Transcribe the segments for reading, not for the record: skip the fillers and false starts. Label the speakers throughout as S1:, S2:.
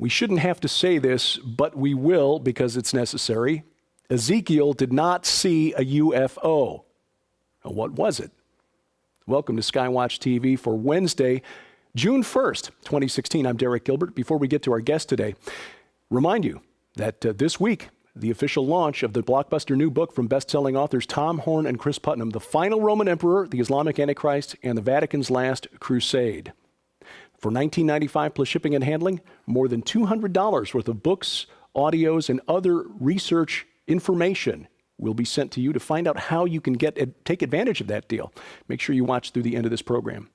S1: We shouldn't have to say this, but we will because it's necessary. Ezekiel did not see a UFO. Now, what was it? Welcome to SkyWatch TV for Wednesday, June 1st, 2016. I'm Derek Gilbert. Before we get to our guest today, remind you that this week, the official launch of the blockbuster new book from best-selling authors Tom Horn and Chris Putnam, The Final Roman Emperor, the Islamic Antichrist, and the Vatican's Last Crusade. For $19.95 plus shipping and handling, more than $200 worth of books, audios, and other research information will be sent to you. To find out how you can take advantage of that deal, make sure you watch through the end of this program.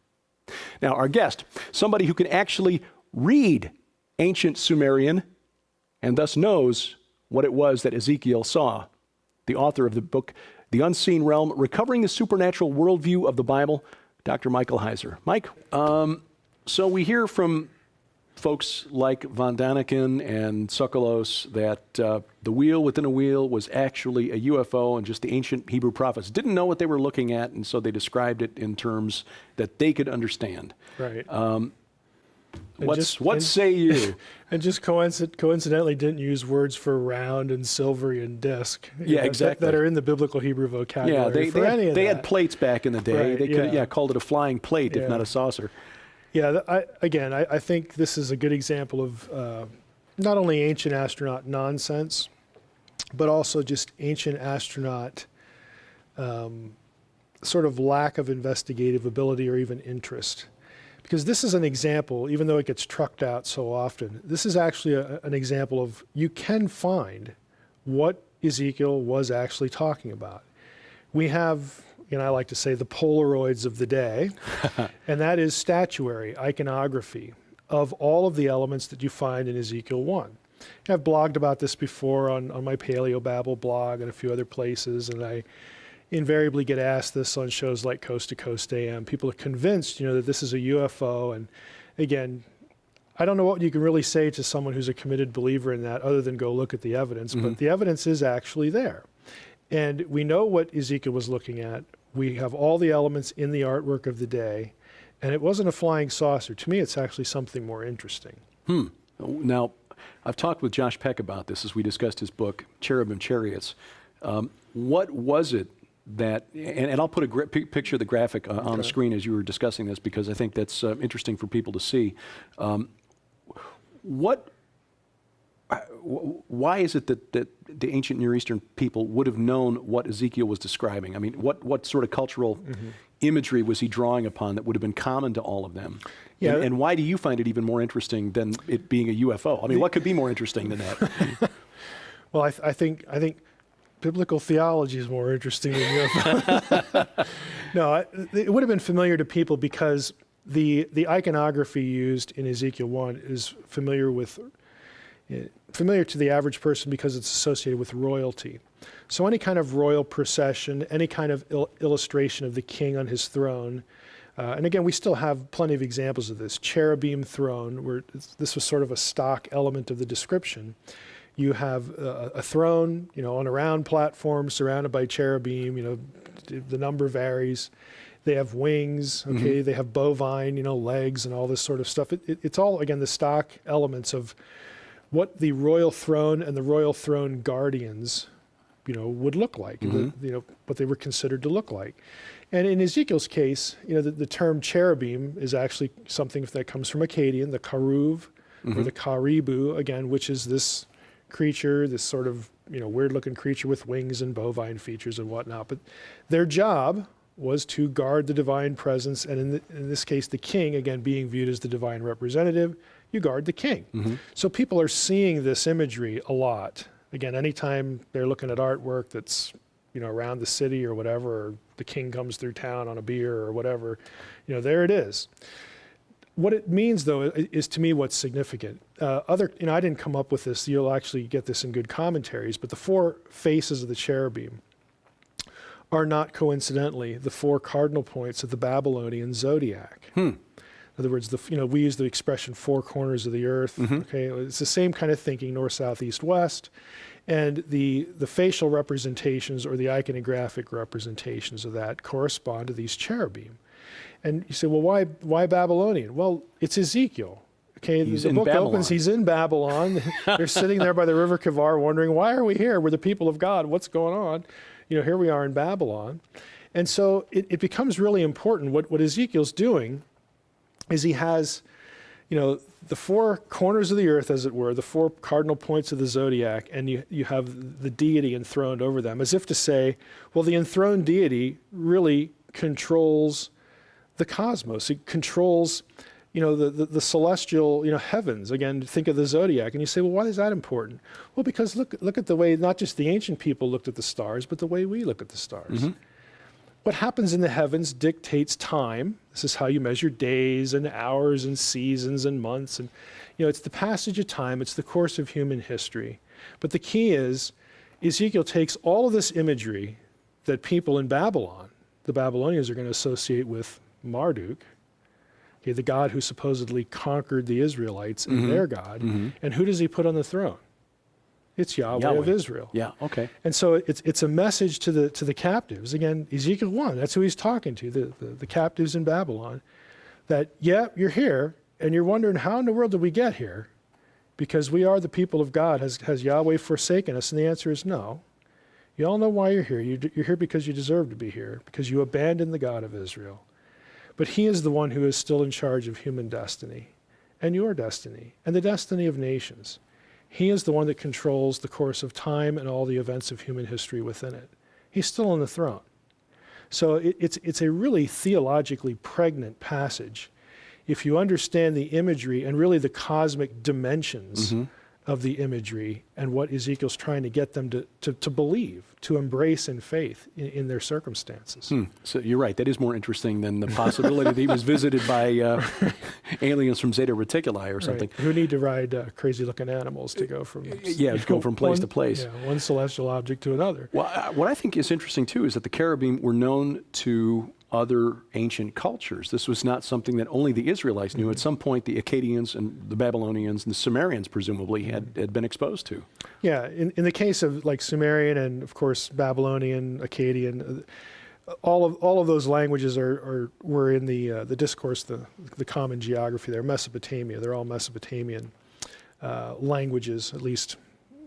S1: Now, our guest, somebody who can actually read ancient Sumerian and thus knows what it was that Ezekiel saw. The author of the book, The Unseen Realm, Recovering the Supernatural Worldview of the Bible, Dr. Michael Heiser. Mike, so we hear from folks like Von Daniken and Sokolos that the wheel within a wheel was actually a UFO, and just the ancient Hebrew prophets didn't know what they were looking at, and so they described it in terms that they could understand.
S2: Right.
S1: What say you?
S2: And just coincidentally didn't use words for round and silvery and disc.
S1: Exactly.
S2: That are in the biblical Hebrew vocabulary.
S1: Yeah, they had plates back in the day.
S2: Right,
S1: they could have called it a flying plate, if not a saucer.
S2: Yeah, I think this is a good example of not only ancient astronaut nonsense, but also just ancient astronaut sort of lack of investigative ability or even interest. Because this is an example, even though it gets trucked out so often, this is actually an example of you can find what Ezekiel was actually talking about. We have, I like to say, the Polaroids of the day, and that is statuary, iconography of all of the elements that you find in Ezekiel 1. I've blogged about this before on my Paleobabble blog and a few other places, and I invariably get asked this on shows like Coast to Coast AM. People are convinced, that this is a UFO, and again, I don't know what you can really say to someone who's a committed believer in that other than go look at the evidence, but the evidence is actually there. And we know what Ezekiel was looking at. We have all the elements in the artwork of the day, and it wasn't a flying saucer. To me, it's actually something more interesting.
S1: Now, I've talked with Josh Peck about this as we discussed his book, Cherubim Chariots. What was it that, and I'll put a picture of the graphic on the screen as you were discussing this, because I think that's interesting for people to see. Why is it that the ancient Near Eastern people would have known what Ezekiel was describing? I mean, what sort of cultural imagery was he drawing upon that would have been common to all of them? Yeah. And why do you find it even more interesting than it being a UFO? I mean, what could be more interesting than that?
S2: Well, I think biblical theology is more interesting than UFO. No, it would have been familiar to people because the iconography used in Ezekiel 1 is familiar to the average person because it's associated with royalty. So any kind of royal procession, any kind of illustration of the king on his throne, and again, we still have plenty of examples of this. Cherubim throne, where this was sort of a stock element of the description. You have a throne, on a round platform surrounded by cherubim, the number varies. They have wings, okay? They have bovine, legs and all this sort of stuff. It's all, again, the stock elements of what the royal throne and the royal throne guardians, would look like, what they were considered to look like. And in Ezekiel's case, the term cherubim is actually something that comes from Akkadian, the karuv, or the karibu, again, which is this creature, this sort of, weird-looking creature with wings and bovine features and whatnot. But their job was to guard the divine presence, and in this case, the king, again, being viewed as the divine representative, you guard the king. So people are seeing this imagery a lot. Again, anytime they're looking at artwork that's, around the city or whatever, or the king comes through town on a bier or whatever, there it is. What it means, though, is to me what's significant. I didn't come up with this. You'll actually get this in good commentaries, but the four faces of the cherubim are not coincidentally the four cardinal points of the Babylonian zodiac. In other words, we use the expression four corners of the earth. Okay, it's the same kind of thinking, north, south, east, west. And the facial representations or the iconographic representations of that correspond to these cherubim. And you say, well, why Babylonian? Well, it's Ezekiel. Okay,
S1: He's
S2: the
S1: in
S2: book
S1: Babylon.
S2: opens, he's in Babylon. They're sitting there by the river Kivar wondering, why are we here? We're the people of God. What's going on? Here we are in Babylon. And so it becomes really important. What Ezekiel's doing is he has, the four corners of the earth, as it were, the four cardinal points of the zodiac, and you have the deity enthroned over them, as if to say, well, the enthroned deity really controls the cosmos. It controls, the celestial, heavens. Again, think of the zodiac, and you say, well, why is that important? Well, because look at the way not just the ancient people looked at the stars, but the way we look at the stars. Mm-hmm. What happens in the heavens dictates time. This is how you measure days and hours and seasons and months. And, it's the passage of time. It's the course of human history. But the key is, Ezekiel takes all of this imagery that people in Babylon, the Babylonians, are going to associate with Marduk, the god who supposedly conquered the Israelites and their God. Mm-hmm. And who does he put on the throne? It's Yahweh of Israel.
S1: Yeah, okay.
S2: And so it's a message to the captives. Again, Ezekiel 1, that's who he's talking to, the captives in Babylon, that, you're here, and you're wondering, how in the world did we get here? Because we are the people of God. Has Yahweh forsaken us? And the answer is no. You all know why you're here. You're here because you deserve to be here, because you abandoned the God of Israel. But he is the one who is still in charge of human destiny, and your destiny, and the destiny of nations. He is the one that controls the course of time and all the events of human history within it. He's still on the throne. So it's a really theologically pregnant passage. If you understand the imagery and really the cosmic dimensions of the imagery and what Ezekiel's trying to get them to believe, to embrace in faith in their circumstances.
S1: So you're right. That is more interesting than the possibility that he was visited by aliens from Zeta Reticuli or something.
S2: Right. Who need to ride crazy-looking animals to go from
S1: go from place to place.
S2: Yeah, one celestial object to another.
S1: Well, what I think is interesting too is that the cherubim were known to other ancient cultures. This was not something that only the Israelites knew. At some point, the Akkadians and the Babylonians and the Sumerians presumably had been exposed to.
S2: Yeah, in the case of like Sumerian and of course Babylonian, Akkadian, all of those languages were in the discourse, the common geography there. Mesopotamia, they're all Mesopotamian languages, at least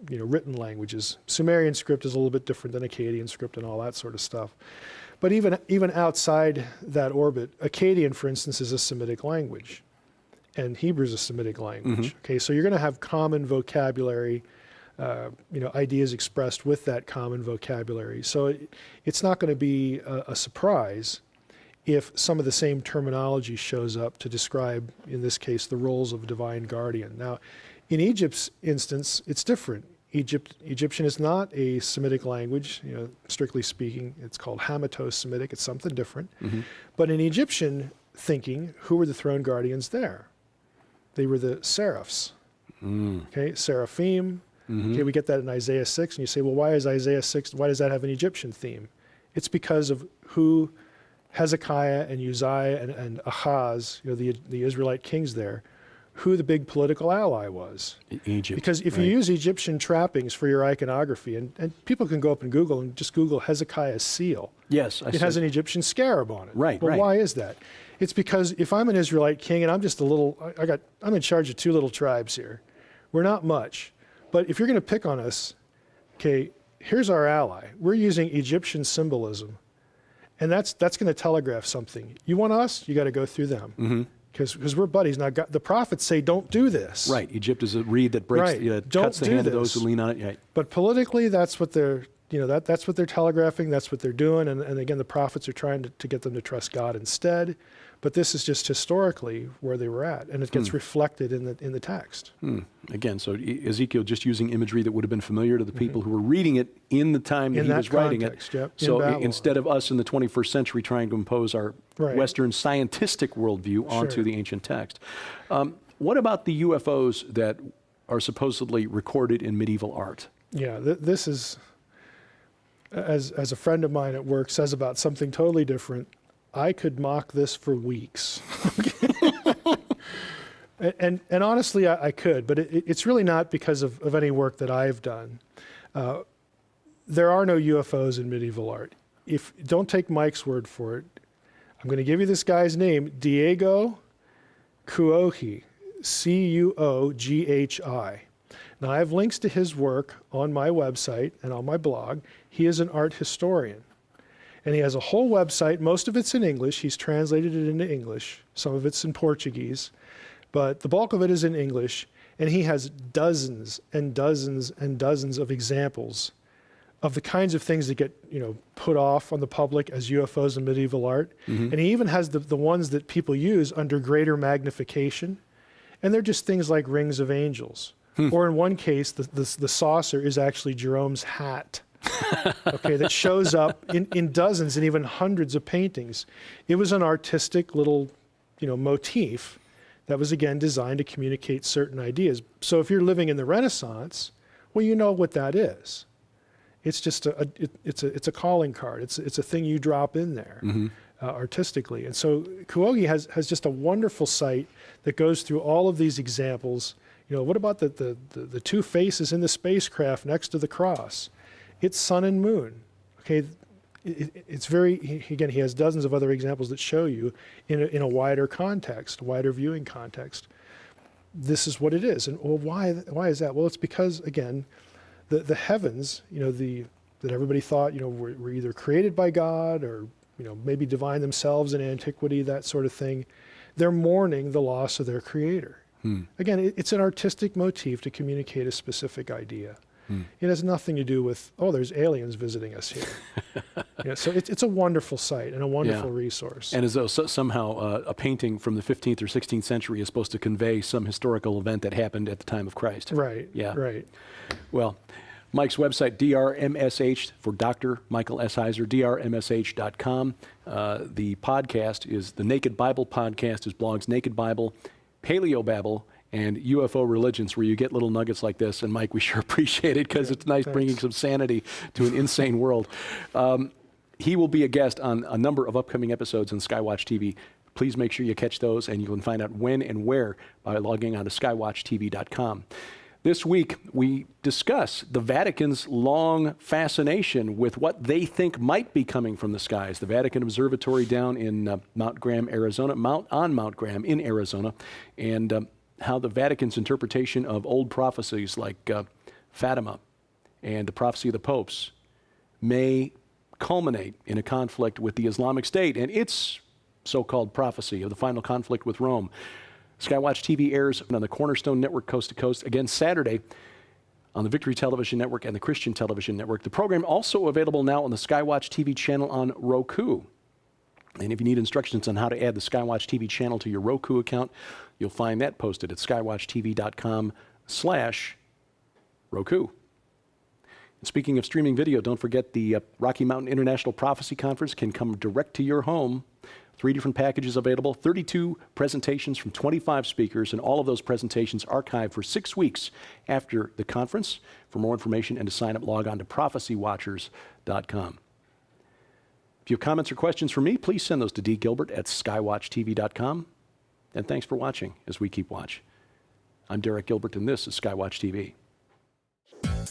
S2: written languages. Sumerian script is a little bit different than Akkadian script and all that sort of stuff. But even outside that orbit, Akkadian, for instance, is a Semitic language, and Hebrew is a Semitic language. Okay, so you're going to have common vocabulary, ideas expressed with that common vocabulary. So it's not going to be a surprise if some of the same terminology shows up to describe, in this case, the roles of a divine guardian. Now, in Egypt's instance, it's different. Egyptian is not a Semitic language, strictly speaking. It's called Hamato-Semitic. It's something different. But in Egyptian thinking, who were the throne guardians there? They were the seraphs. Okay, seraphim. Okay, we get that in Isaiah 6, and you say, well, why is Isaiah 6, why does that have an Egyptian theme? It's because of who Hezekiah and Uzziah and Ahaz, the Israelite kings there, who the big political ally was.
S1: Egypt.
S2: Because if you use Egyptian trappings for your iconography, and people can go up and Google and just Google Hezekiah's seal.
S1: Yes.
S2: It has an Egyptian scarab on it.
S1: Right,
S2: well, why is that? It's because if I'm an Israelite king and I'm just I'm in charge of two little tribes here. We're not much. But if you're going to pick on us, okay, here's our ally. We're using Egyptian symbolism. And that's going to telegraph something. You want us, you got to go through them. Because we're buddies. Now, the prophets say, don't do this.
S1: Right. Egypt is a reed that breaks, cuts the hand of those who lean on it. Right.
S2: But politically, that's what they're, that's what they're telegraphing. That's what they're doing. And again, the prophets are trying to get them to trust God instead. But this is just historically where they were at, and it gets reflected in the text.
S1: Again, so Ezekiel just using imagery that would have been familiar to the people who were reading it in the time that he was writing it.
S2: Yep,
S1: so instead of us in the 21st century trying to impose our Western scientific worldview onto the ancient text. What about the UFOs that are supposedly recorded in medieval art?
S2: Yeah, this is, as a friend of mine at work says about something totally different, I could mock this for weeks. and honestly, I could, but it's really not because of any work that I've done. There are no UFOs in medieval art. Don't take Mike's word for it. I'm going to give you this guy's name, Diego Kuohi. Cuoghi. Now, I have links to his work on my website and on my blog. He is an art historian. And he has a whole website. Most of it's in English. He's translated it into English. Some of it's in Portuguese. But the bulk of it is in English. And he has dozens and dozens and dozens of examples of the kinds of things that get, put off on the public as UFOs in medieval art. Mm-hmm. And he even has the ones that people use under greater magnification. And they're just things like rings of angels. Or in one case, the saucer is actually Jerome's hat, okay, that shows up in dozens and even hundreds of paintings. It was an artistic little, motif that was, again, designed to communicate certain ideas. So if you're living in the Renaissance, well, you know what that is. It's just it's a calling card. It's a thing you drop in there. Mm-hmm. Artistically. And so Cuoghi has just a wonderful site that goes through all of these examples. What about the two faces in the spacecraft next to the cross? It's sun and moon. Okay, it's very, again, he has dozens of other examples that show you in a wider context, wider viewing context. This is what it is. And why is that? Well, it's because, again, the heavens, that everybody thought, were either created by God or maybe divine themselves in antiquity, that sort of thing. They're mourning the loss of their creator. Again, it's an artistic motif to communicate a specific idea. It has nothing to do with, there's aliens visiting us here. So it's a wonderful site and a wonderful resource.
S1: And as though somehow a painting from the 15th or 16th century is supposed to convey some historical event that happened at the time of Christ.
S2: Right,
S1: yeah.
S2: Right.
S1: Well, Mike's website, DRMSH, for Dr. Michael S. Heiser, drmsh.com. The podcast is the Naked Bible podcast, his blogs Naked Bible, Paleobabble, and UFO Religions, where you get little nuggets like this. And Mike, we sure appreciate it because it's nice bringing some sanity to an insane world. He will be a guest on a number of upcoming episodes on SkyWatch TV. Please make sure you catch those, and you can find out when and where by logging on to skywatchtv.com. This week, we discuss the Vatican's long fascination with what they think might be coming from the skies. The Vatican Observatory down in Mount Graham, Arizona, Mount Graham in Arizona, and how the Vatican's interpretation of old prophecies like Fatima and the prophecy of the popes may culminate in a conflict with the Islamic State and its so-called prophecy of the final conflict with Rome. SkyWatch TV airs on the Cornerstone Network coast to coast again Saturday on the Victory Television Network and the Christian Television Network. The program also available now on the SkyWatch TV channel on Roku. And if you need instructions on how to add the SkyWatch TV channel to your Roku account, you'll find that posted at skywatchtv.com/Roku. And speaking of streaming video, don't forget the Rocky Mountain International Prophecy Conference can come direct to your home. 3 different packages available, 32 presentations from 25 speakers, and all of those presentations archived for 6 weeks after the conference. For more information and to sign up, log on to prophecywatchers.com. If you have comments or questions for me, please send those to dgilbert@skywatchtv.com. And thanks for watching as we keep watch. I'm Derek Gilbert, and this is SkyWatch TV.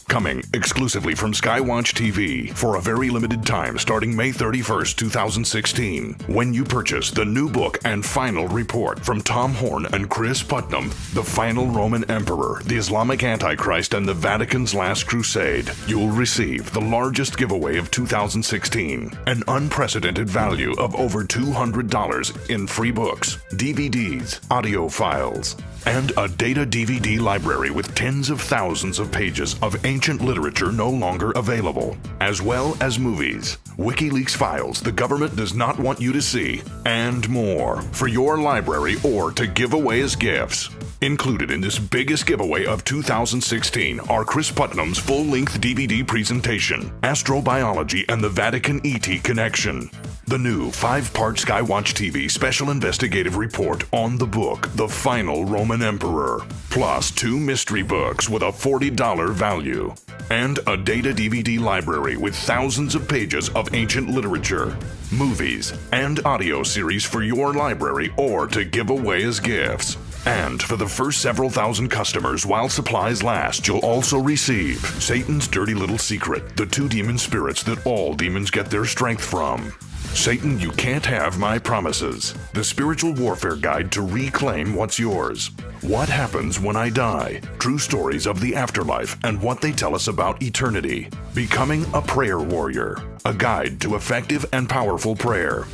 S3: Coming exclusively from SkyWatch TV for a very limited time starting May 31st, 2016. When you purchase the new book and final report from Tom Horn and Chris Putnam, The Final Roman Emperor, the Islamic Antichrist, and the Vatican's Last Crusade, you'll receive the largest giveaway of 2016, an unprecedented value of over $200 in free books, DVDs, audio files, and a data DVD library with tens of thousands of pages of ancient literature no longer available, as well as movies, WikiLeaks files the government does not want you to see, and more for your library or to give away as gifts. Included in this biggest giveaway of 2016 are Chris Putnam's full-length DVD presentation, Astrobiology and the Vatican ET Connection, the new 5-part SkyWatch TV special investigative report on the book, The Final Roman Emperor, plus 2 mystery books with a $40 value, and a data DVD library with thousands of pages of ancient literature, movies, and audio series for your library or to give away as gifts. And for the first several thousand customers while supplies last, you'll also receive Satan's Dirty Little Secret, the 2 demon spirits that all demons get their strength from, Satan, You Can't Have My Promises. The Spiritual Warfare Guide to Reclaim What's Yours. What Happens When I Die? True stories of the afterlife and what they tell us about eternity. Becoming a Prayer Warrior. A guide to effective and powerful prayer.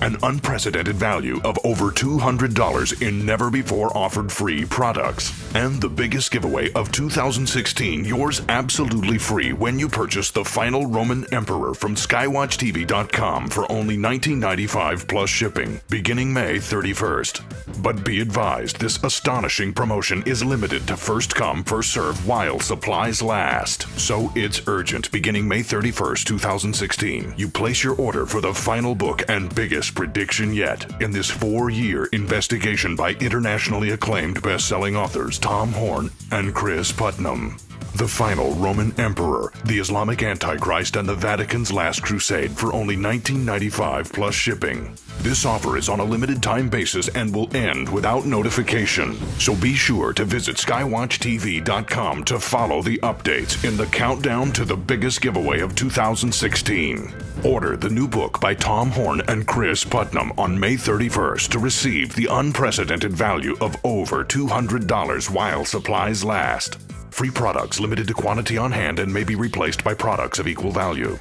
S3: An unprecedented value of over $200 in never-before-offered free products. And the biggest giveaway of 2016, yours absolutely free when you purchase The Final Roman Emperor from SkyWatchTV.com for only $19.95 plus shipping, beginning May 31st. But be advised, this astonishing promotion is limited to first come, first serve while supplies last. So it's urgent, beginning May 31st, 2016. You place your order for the final book and biggest prediction yet in this 4-year investigation by internationally acclaimed best-selling authors Tom Horn and Chris Putnam. The Final Roman Emperor, the Islamic Antichrist, and the Vatican's Last Crusade for only $19.95 plus shipping. This offer is on a limited time basis and will end without notification. So be sure to visit SkyWatchTV.com to follow the updates in the countdown to the biggest giveaway of 2016. Order the new book by Tom Horn and Chris Putnam on May 31st to receive the unprecedented value of over $200 while supplies last. Free products limited to quantity on hand and may be replaced by products of equal value.